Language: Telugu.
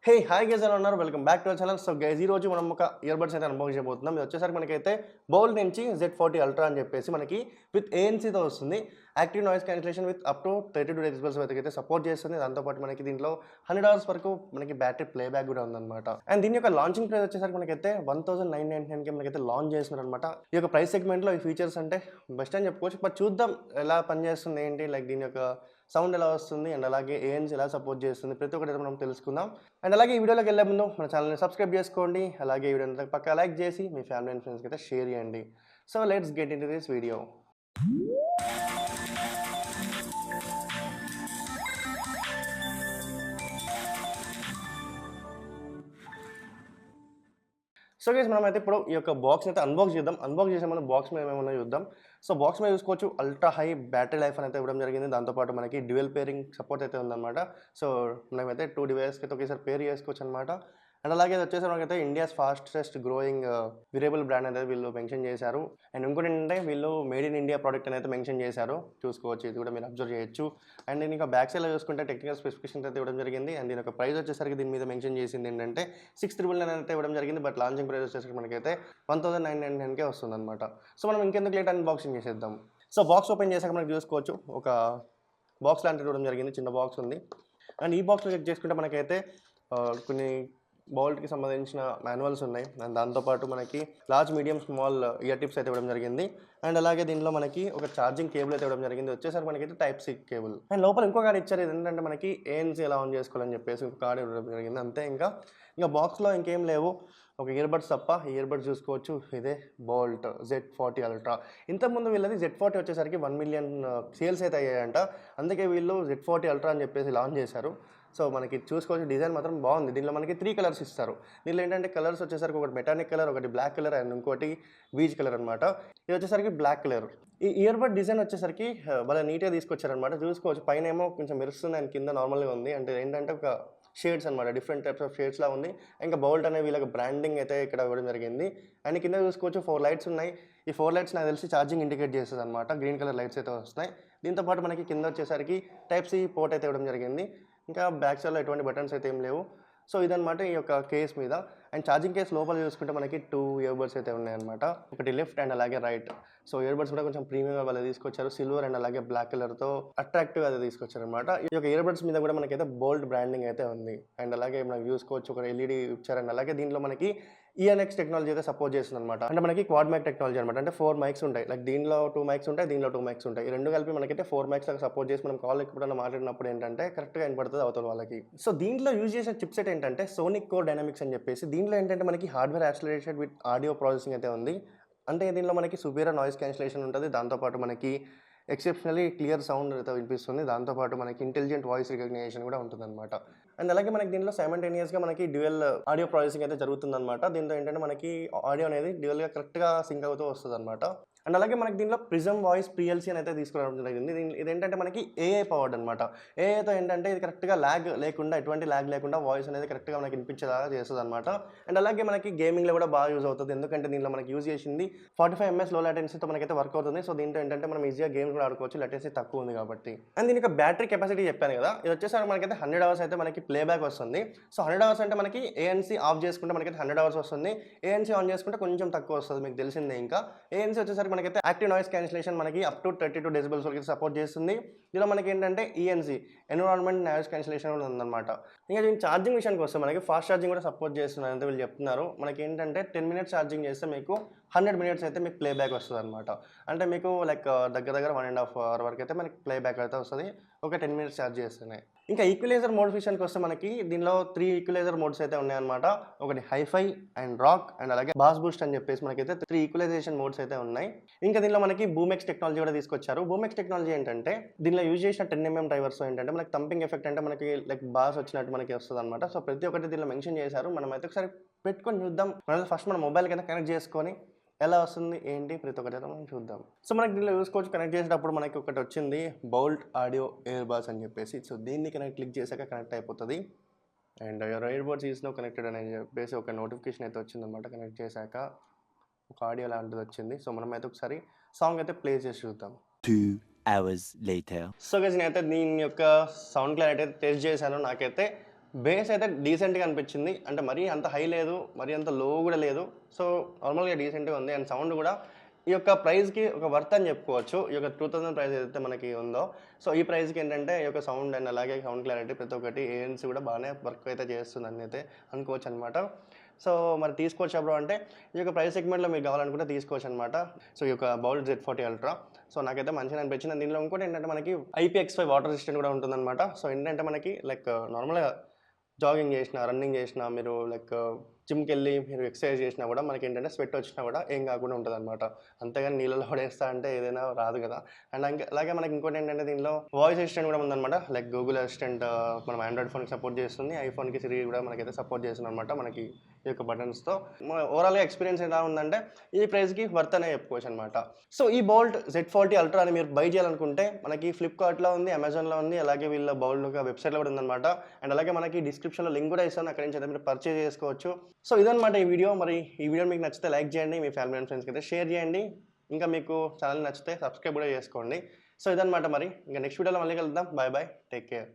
హే హాయ్ గైస్ ఎలా ఉన్నారు? Welcome back to our channel. So guys ఈ రోజు మనం ఒక ఇయర్ బడ్స్ అయితే అన్బాక్స్ చేయబోతున్నాం. ఇది వచ్చేసరికి మనకైతే బోల్ నుంచి Z40 అల్ట్రా అని చెప్పేసి మనకి విత్ ఏఎన్సీతో వస్తుంది. Active noise cancellation with up to 32 decibels వరకు అయితే సపోర్ట్ చేస్తుంది. దాంతోపాటు మనకి దీంట్లో 100 అవర్స్ వరకు మనకి బ్యాటరీ ప్లే బ్యాక్ కూడా ఉందన్నమాట. అండ్ దీని యొక్క లాంచింగ్ ప్రైస్ వచ్చేసరికి మనకైతే 1999కి మనకైతే లాంచ్ చేస్తున్నారు అనమాట. ఈ యొక్క ప్రైస్ సెగ్మెంట్లో ఈ ఫీచర్స్ అంటే బెస్ట్ అని చెప్పుకోవచ్చు. బట్ చూద్దాం ఎలా పనిచేస్తుంది ఏంటి, లైక్ దీని యొక్క సౌండ్ ఎలా వస్తుంది అండ్ అలాగే ఏఎన్సీ ఎలా సపోర్ట్ చేస్తుంది, ప్రతి ఒక్కటి మనం తెలుసుకుందాం. అండ్ అలాగే ఈ వీడియోలోకి వెళ్ళే ముందు మన ఛానల్ని సబ్స్క్రైబ్ చేసుకోండి. అలాగే ఈ వీడియోని పక్కా లైక్ చేసి మీ ఫ్యామిలీ అండ్ ఫ్రెండ్స్కి అయితే షేర్ చేయండి. So let's get in to this video. So guys మనమైతే ఇప్పుడు ఈ యొక్క బాక్స్ అయితే అన్బాక్స్ చేద్దాం. అన్బాక్స్ చేసే ముందు బాక్స్ మీద ఏమేమన్నా చూద్దాం. సో బాక్స్ మీద చూసుకోవచ్చు అల్ట్రా హై బ్యాటరీ లైఫ్ అని అయితే ఇవ్వడం జరిగింది. దాంతోపాటు మనకి డ్యూయల్ పేరింగ్ సపోర్ట్ అయితే ఉందన్నమాట. సో మనమైతే 2 డివైస్కి అయితే ఒకేసారి పేర్ చేసుకోవచ్చు అనమాట. అండ్ అలాగే ఇది వచ్చేసి మనకైతే India's fastest growing variable brand అనేది వీళ్ళు మెన్షన్ చేశారు. అండ్ ఇంకోటి ఏంటంటే వీళ్ళు మేడ్ ఇన్ ఇండియా ప్రోడక్ట్ అనేది మెన్షన్ చేశారు. చూసుకోవచ్చు, ఇది కూడా మీరు అబ్జర్వ్ చేయొచ్చు. అండ్ దీని ఇంకా బ్యాక్ సైడ్లో చూసుకుంటే టెక్నికల్ స్పెసిఫికేషన్స్ అయితే ఇవ్వడం జరిగింది. అండ్ దీని యొక్క ప్రైస్ వచ్చేసరికి దీని మీద మెన్షన్ చేసింది ఏంటంటే 6,999 అయితే ఇవ్వడం జరిగింది. బట్ లాంచింగ్ ప్రైస్ వచ్చేసరికి మనకైతే 1999కే వస్తుంది అనమాట. సో మనం ఇంకెందుకు లేట్ అన్బాక్సింగ్ చేసేద్దాం. సో బాక్స్ ఓపెన్ చేశాక మనకి చూసుకోవచ్చు ఒక బాక్స్ లాంటిది ఇవ్వడం జరిగింది, చిన్న బాక్స్ ఉంది. అండ్ ఈ బాక్స్లో చెక్ చేసుకుంటే మనకైతే కొన్ని బౌల్ట్కి సంబంధించిన మాన్యువల్స్ ఉన్నాయి. అండ్ దాంతోపాటు మనకి large medium small year tips అయితే ఇవ్వడం జరిగింది. అండ్ అలాగే దీనిలో మనకి ఒక ఛార్జింగ్ కేబుల్ అయితే ఇవ్వడం జరిగింది. వచ్చేసరికి మనకైతే టైప్ సి కేబుల్. అండ్ లోపల ఇంకో కార్డ్ ఇచ్చారు. ఏంటంటే మనకి ఏఎన్సీ ఎలా ఆన్ చేసుకోవాలని చెప్పేసి ఒక కార్డ్ ఇవ్వడం జరిగింది. అంతే, ఇంకా బాక్స్లో ఇంకేం లేవు, ఒక ఇయర్ బడ్స్ తప్ప. ఈ ఇయర్ బడ్స్ చూసుకోవచ్చు, ఇదే బోల్ట్ Z40 అల్ట్రా. ఇంతకుముందు వీళ్ళది Z40 వచ్చేసరికి 1 మిలియన్ సేల్స్ అయితే అయ్యాయంట. అందుకే వీళ్ళు Z40 అల్ట్రా అని చెప్పేసి లాంచ్ చేశారు. సో మనకి చూసుకోవచ్చు, డిజైన్ మాత్రం బాగుంది. దీనిలో మనకి 3 కలర్స్ ఇస్తారు. దీనిలో ఏంటంటే కలర్స్ వచ్చేసరికి ఒకటి మెటానిక్ కలర్, ఒకటి బ్లాక్ కలర్ అండ్ ఇంకోటి బీచ్ కలర్ అనమాట. ఇది వచ్చేసరికి బ్లాక్ కలర్. ఈ ఇయర్ బడ్ డిజైన్ వచ్చేసరికి బాగా నీట్గా తీసుకొచ్చారనమాట. చూసుకోవచ్చు, పైన ఏమో కొంచెం మెరుస్తుంది అండ్ కింద నార్మల్గా ఉంది. అంటే ఏంటంటే ఒక షేడ్స్ అనమాట, డిఫరెంట్ టైప్స్ ఆఫ్ షేడ్స్లా ఉంది. ఇంకా బౌల్ట్ అనే వీళ్ళకి బ్రాండింగ్ అయితే ఇక్కడ ఇవ్వడం జరిగింది. అండ్ కింద చూసుకోవచ్చు 4 లైట్స్ ఉన్నాయి. ఈ 4 లైట్స్ నాకు తెలిసి ఛార్జింగ్ ఇండికేట్ చేస్తుంది అనమాట. గ్రీన్ కలర్ లైట్స్ అయితే వస్తున్నాయి. దీంతోపాటు మనకి కింద వచ్చేసరికి టైప్ సి పోర్ట్ అయితే ఇవ్వడం జరిగింది. ఇంకా బ్యాక్ సైడ్లో ఎటువంటి బటన్స్ అయితే ఏం లేవు. సో ఇదనమాట ఈ యొక్క కేస్ మీద. అండ్ ఛార్జింగ్ కేస్ లోపల చూసుకుంటే మనకి 2 ఇయర్ బడ్స్ అయితే ఉన్నాయన్నమాట, ఒకటి లెఫ్ట్ అండ్ అలాగే రైట్. సో ఇయర్ బడ్స్ కూడా కొంచెం ప్రీమియంగా వాళ్ళు తీసుకొచ్చారు, సిల్వర్ అండ్ అలాగే బ్లాక్ కలర్తో అట్రాక్టివ్గా అయితే తీసుకొచ్చారు అనమాట. ఈ యొక్క ఇయర్ బడ్స్ మీద కూడా మనకైతే బోల్డ్ బ్రాండింగ్ అయితే ఉంది. అండ్ అలాగే మనకి చూసుకోవచ్చు ఒక ఎల్ఈడి ఇచ్చారు. అండ్ అలాగే దీంట్లో మనకి ఈఎన్ఎక్స్ టెక్నాలజీ అయితే సపోర్ట్ చేస్తుంది అనమాట. అంటే మనకి క్వాడ్ మైక్ టెక్నాలజీ అనమాట. అంటే 4 మైక్స్ ఉంటాయి, లైక్ దీనిలో 2 మైక్స్ ఉంటాయి, దీనిలో 2 మైక్స్ ఉంటాయి. ఈ రెండు కలిపి మనకైతే 4 మైక్స్ లాగా సపోర్ట్ చేసి మనం కాల్ ఎప్పుడైనా మాట్లాడినప్పుడు ఏంటంటే కరెక్ట్గా వినపడుతుంది అవతల వాళ్ళకి. సో దీంట్లో యూజ్ చేసే చిప్ సెట్ ఏంటంటే సోనిక్ కోర్ డైనమిక్స్ అని చెప్పేసి. దీంట్లో ఏంటంటే మనకి hardware accelerated with audio processing అయితే ఉంది. అంటే దీనిలో మనకి సుపీరియర్ నాయిస్ క్యాన్సిలేషన్ ఉంటుంది. దాంతోపాటు మనకి ఎక్సెప్షనలీ క్లియర్ సౌండ్ అయితే వినిపిస్తుంది. దాంతోపాటు మనకి ఇంటెలిజెంట్ వాయిస్ రికగ్నిషన్ కూడా ఉంటుందన్నమాట. అండ్ అలాగే మనకి దీనిలో సైమల్టేనియస్గా మనకి డ్యూయల్ ఆడియో ప్రాసెసింగ్ అయితే జరుగుతుందన్నమాట. దీంతో ఏంటంటే మనకి ఆడియో అనేది డ్యూయల్గా కరెక్ట్గా సింక్ అవుతూ వస్తుంది అనమాట. అండ్ అలాగే మనకి దీనిలో ప్రిజమ్ వాయిస్ PLC అని అయితే తీసుకురావడం జరిగింది. ఇదేంటంటే మనకి ఏఐ పవర్డ్ అనమాట. ఏఐతో ఏంటంటే ఇది కరెక్ట్గా ల్యాగ్ లేకుండా, ఎటువంటి ల్యాగ్ లేకుండా వాయిస్ అనేది కరెక్ట్గా మనకి వినిపించేలాగా చేస్తుంది అనమాట. అండ్ అలాగే మనకి గేమింగ్లో కూడా బాగా యూజ్ అవుతుంది. ఎందుకంటే దీనిలో మనకి యూజ్ చేసింది 45 ms లో లాటెన్సీతో మనకైతే వర్క్ అవుతుంది. సో దీంతో ఏంటంటే మనం ఈజీగా గేమ్స్ కూడా ఆడుకోవచ్చు, లాటెన్సీ తక్కువ ఉంది కాబట్టి. అండ్ దీనికి బ్యాటరీ కెపాసిటీ చెప్పాను కదా, ఇది వచ్చేసరికి మనకైతే 100 అవర్స్ అయితే మనకి ప్లేబ్యాక్ వస్తుంది. సో 100 అవర్స్ అంటే మనకి ఏఎన్సీ ఆఫ్ చేసుకుంటే మనకైతే 100 అవర్స్ వస్తుంది. ఏఎన్సీ ఆన్ చేసుకుంటే కొంచెం తక్కువ వస్తుంది, మీకు తెలిసిందే. ఇంకా ఏఎన్సీ వచ్చేసరికి మనకైతే యాక్టివ్ నాయిస్ క్యాన్సిలేషన్ మనకి అప్ టు 32 డెసిబెల్స్ వరకు సపోర్ట్ చేస్తుంది. దీనిలో మనకి ఏంటంటే ఈఎన్సీ ఎన్విరాన్మెంట్ నాయిస్ క్యాన్సిలేషన్ కూడా ఉందన్నమాట. ఇంకా దీని ఛార్జింగ్ విషయానికి వస్తే మనకి ఫాస్ట్ ఛార్జింగ్ కూడా సపోర్ట్ చేస్తున్నారు అంటే వీళ్ళు చెప్తున్నారు. మనకి ఏంటంటే 10 మినిట్స్ ఛార్జింగ్ చేస్తే మీకు 100 మినిట్స్ అయితే మీకు ప్లేబ్యాక్ వస్తుంది అనమాట. అంటే మీకు లైక్ దగ్గర 1.5 అవర్ వరకు అయితే మనకి ప్లేబ్యాక్ అయితే వస్తుంది ఒక 10 మినిట్స్ ఛార్జ్ చేస్తున్నాయి. ఇంకా ఈక్వలైజర్ మోడ్ విషయానికి వస్తే మనకి దీనిలో 3 ఈక్వలైజర్ మోడ్స్ అయితే ఉన్నాయన్నమాట. ఒకటి హైఫై అండ్ రాక్ అండ్ అలాగే బాస్ బూస్ట్ అని చెప్పేసి మనకైతే 3 ఈక్వలైజేషన్ మోడ్స్ అయితే ఉన్నాయి. ఇంకా దీనిలో మనకి బూమెక్స్ టెక్నాలజీ కూడా తీసుకొచ్చారు. బూమెక్స్ టెక్నాలజీ ఏంటంటే దీనిలో యూజ్ చేసిన 10mm డ్రైవర్స్ ఏంటంటే మనకి థంపింగ్ ఎఫెక్ట్ అంటే మనకి లైక్ బాస్ వచ్చినట్టు మనకి వస్తుంది అనమాట. సో ప్రతి ఒక్కటి దీనిలో మెన్షన్ చేశారు. మనం అయితే ఒకసారి పెట్టుకొని చూద్దాం. మనం ఫస్ట్ మన మొబైల్కి అయితే కనెక్ట్ చేసుకొని ఎలా వస్తుంది ఏంటి ప్రతి ఒక్కటి అయితే మనం చూద్దాం. సో మనకి దీనిలో చూసుకోవచ్చు, కనెక్ట్ చేసేటప్పుడు మనకి ఒకటి వచ్చింది బోల్ట్ ఆడియో ఇయర్ బడ్స్ అని చెప్పేసి. సో దీన్ని క్లిక్ చేశాక కనెక్ట్ అయిపోతుంది. And your ear buds is no connected అని చెప్పేసి ఒక నోటిఫికేషన్ అయితే వచ్చిందనమాట. కనెక్ట్ చేశాక ఒక ఆడియో లాంటిది వచ్చింది. సో మనం అయితే ఒకసారి సాంగ్ అయితే ప్లే చేసి చూద్దాం. 2 hours later. సో గైస్ నేనైతే దీని యొక్క సౌండ్ క్లారిటీ అయితే టెస్ట్ చేశాను. నాకైతే బేస్ అయితే డీసెంట్‌గా అనిపించింది. అంటే మరీ అంత హై లేదు, మరీ అంత లో గూడా లేదు. సో, నార్మల్‌గా డీసెంట్‌గా ఉంది. అండ్ సౌండ్ గూడా ఈ యొక్క ప్రైస్‌కి ఒక వర్త్ అని చెప్పుకోవచ్చు. ఈ యొక్క 2000 ప్రైస్ ఏదైతే మనకి ఉందో, సో, ఈ ప్రైస్‌కి ఏంటంటే ఈ యొక్క సౌండ్ అండ్ అలాగే సౌండ్ క్లారిటీ ప్రతి ఒక్కటి ఏఎన్‌సీ కూడా బాగానే వర్క్ అయితే చేస్తుందని అయితే అనుకోవచ్చనమాట. సో, మరి తీసుకోవచ్చా బ్రో అంటే, ఈ యొక్క ప్రైస్ సెగ్మెంట్‌లో మీకు కావాలనుకుంటే తీసుకోవచ్చనమాట. సో, ఈ యొక్క బౌల్ Z40 అల్ట్రా. సో, నాకైతే మంచిగా అనిపించింది. దీనిలో ఇంకోటి ఏంటంటే మనకి IPX5 వాటర్ రెసిస్టెంట్ కూడా ఉంటుందనమాట. సో, ఏంటంటే మనకి లైక్ నార్మల్‌గా జాగింగ్ చేసినా, రన్నింగ్ చేసినా, మీరు లైక్ జిమ్‌కెళ్ళి మీరు ఎక్సర్సైజ్ చేసినా కూడా మనకేంటంటే స్వెట్ వచ్చినా కూడా ఏం కాకుండా ఉంటదనమాట. అంతేగాని నీళ్ళలో పడేస్తా అంటే ఏదైనా రాదు కదా! అండ్ అలాగే మనకి ఇంకోటేంటంటే దీనిలో వాయిస్ అసిస్టెంట్ కూడా ఉందనమాట. లైక్ గూగుల్ అసిస్టెంట్ మనం ఆండ్రాయిడ్ ఫోన్‌కి సపోర్ట్ చేస్తుంది. ఐఫోన్‌కి సిరి కూడా మనకైతే సపోర్ట్ చేస్తుందనమాట. మనకి ఈ యొక్క బటన్స్‌తో. ఓవరాల్‌గా ఎక్స్‌పీరియన్స్ ఎలా ఉందంటే ఈ ప్రైస్‌కి వర్త్ అనే చెప్పుకోవచ్చనమాట. సో, ఈ బోల్ట్ Z40 అల్ట్రాని మీరు బై చేయాలనుకుంటే మనకి ఫ్లిప్‌కార్ట్‌లో ఉంది, అమెజాన్‌లో ఉంది. అలాగే వీళ్ళ బౌల్డ్ ఒక వెబ్‌సైట్‌లో కూడా ఉందనమాట. అండ్ అలాగే మనకి డిస్క్రిప్షన్‌లో లింక్ కూడా ఇస్తాను. అక్కడి నుంచి అయితే మీరు పర్చేజ్ చేసుకోవచ్చు. సో, ఇదనమాట ఈ వీడియో. మరి ఈ వీడియో మీకు నచ్చితే లైక్ చేయండి. మీ ఫ్యామిలీ అండ్ ఫ్రెండ్స్‌కి అయితే షేర్ చేయండి. ఇంకా మీకు ఛానల్ నచ్చితే సబ్స్క్రైబ్ కూడా చేసుకోండి. సో, ఇదనమాట మరి. ఇంక నెక్స్ట్ వీడియోలో మళ్ళీ కలుద్దాం. Bye bye. Take care.